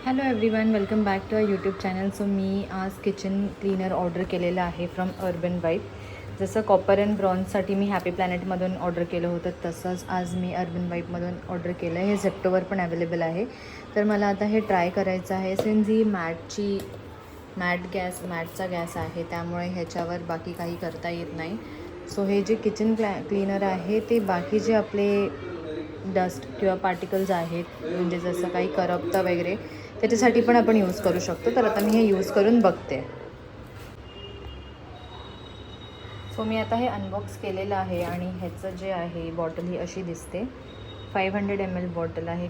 Hello everyone, welcome back to our YouTube channel. So मी आज kitchen cleaner order केलेलं आहे फ्रॉम अर्बन वाईब. जसं कॉपर अँड ब्रॉन्झसाठी मी हॅपी प्लॅनेटमधून ऑर्डर केलं होतं, तसंच आज मी अर्बन वाईबमधून ऑर्डर केलं आहे. हे झेप्टोवर पण अवेलेबल आहे. तर मला आता हे ट्राय करायचं आहे. सिन्स ही मॅटचा गॅस आहे, त्यामुळे ह्याच्यावर बाकी काही करता येत नाही. सो हे जे किचन क्लीनर आहे ते बाकी जे आपले डस्ट किंवा पार्टिकल्स आहेत, म्हणजे जसं काही करपतं वगैरे, त्याच्यासाठी पण आपण यूज करू शकतो. तर आता मी हे यूज करून बघते. सो मी आता हे अनबॉक्स केलेलं आहे आणि ह्याचं जे आहे बॉटल ही अशी दिसते. 500 ml बॉटल आहे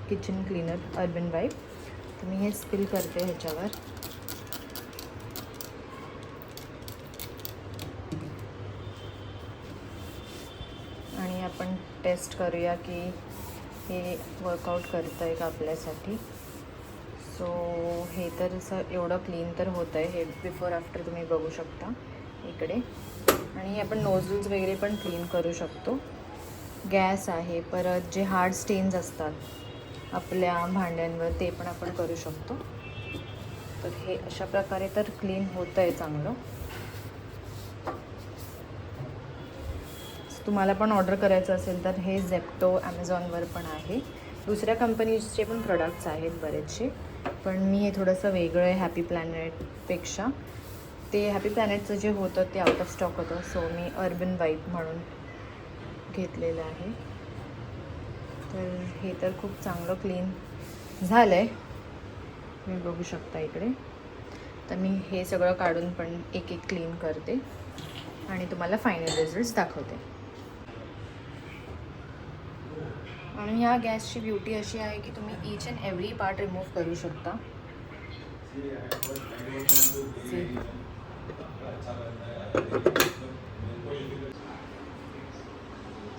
किचन क्लीनर अर्बन वाईब. तर मी हे स्पिल करते ह्याच्यावर. आणि आपण टेस्ट करूया की हे वर्कआउट करतं आहे का आपल्यासाठी. सो हे तर असं एवढं क्लीन तर होतं आहे. हे बिफोर आफ्टर तुम्ही बघू शकता इकडे. आणि आपण नोझल्स वगैरे पण क्लीन करू शकतो. गॅस आहे, परत जे हार्ड स्टेन्स असतात आपल्या भांड्यांवर ते पण आपण करू शकतो. तर हे अशा प्रकारे तर क्लीन होतं आहे चांगलं. तुम्हाला पण ऑर्डर करायचं असेल तर हे झेप्टो ॲमेझॉनवर पण आहे. दुसऱ्या कंपनीजचे पण प्रोडक्ट्स आहेत बरेचसे, पण मी हे थोडंसं वेगळं आहे हॅपी प्लॅनेटपेक्षा. ते हॅपी प्लॅनेटचं जे होतं ते आउट ऑफ स्टॉक होतं, सो मी अर्बन वाईब म्हणून घेतलेलं आहे. तर हे तर खूप चांगलं क्लीन झालं आहे, तुम्ही बघू शकता इकडे. तर मी हे सगळं काढून पण एक एक क्लीन करते आणि तुम्हाला फायनल रिझल्ट्स दाखवते. आणि ह्या गॅसची ब्युटी अशी आहे की तुम्ही each and every part remove करू शकता.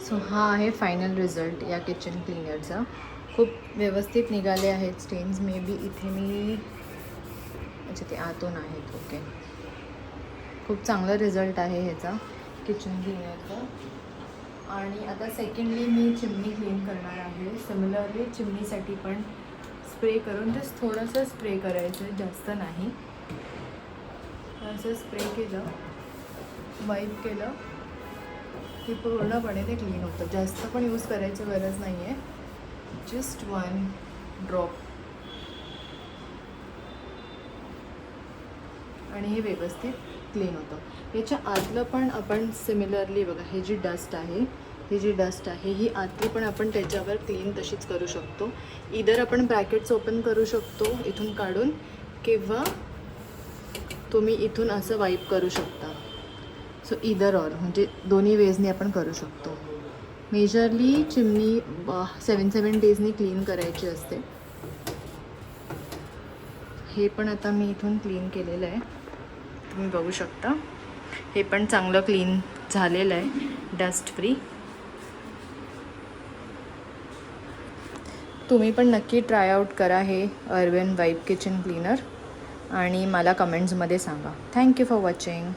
सो हा आहे फायनल रिझल्ट या किचन क्लीनरचा. खूप व्यवस्थित निघाले आहेत स्टेन्स. मे बी इथे मी अच्छा ते आतून आहेत. ओके, खूप चांगला रिझल्ट आहे ह्याचा किचन क्लीनरचा. आणि आता सेकंडली मी चिमणी क्लीन करणार आहे. सिमिलरली चिमणीसाठी पण स्प्रे करून जस्ट थोडंसं स्प्रे करायचं आहे, जास्त नाही. असं स्प्रे केलं, वाईप केलं की पूर्णपणे ते क्लीन होतं. जास्त पण यूज करायची गरज नाही आहे, जस्ट 1 ड्रॉप. आणि हे व्यवस्थित क्लीन होतं. याच्या आतलं पण आपण सिमिलरली बघा, ही जी डस्ट आहे ही आतली पण आपण त्याच्यावर क्लीन तशीच करू शकतो. इधर आपण ब्रॅकेट्स ओपन करू शकतो इथून काढून, किंवा तुम्ही इथून असं वाईप करू शकता. सो इधर ऑर म्हणजे दोन्ही वेजनी आपण करू शकतो. मेजरली चिमणी 7 डेजनी क्लीन करायची असते. हे पण आता मी इथून क्लीन केलेलं आहे, तुम्ही बघू शकता. हे पण चांगलं क्लीन झालेलं आहे, डस्ट फ्री. तुम्ही पण नक्की ट्राय आउट करा हे अर्बन वाईब किचन क्लीनर आणि मला कमेंट्समध्ये सांगा. Thank you for watching.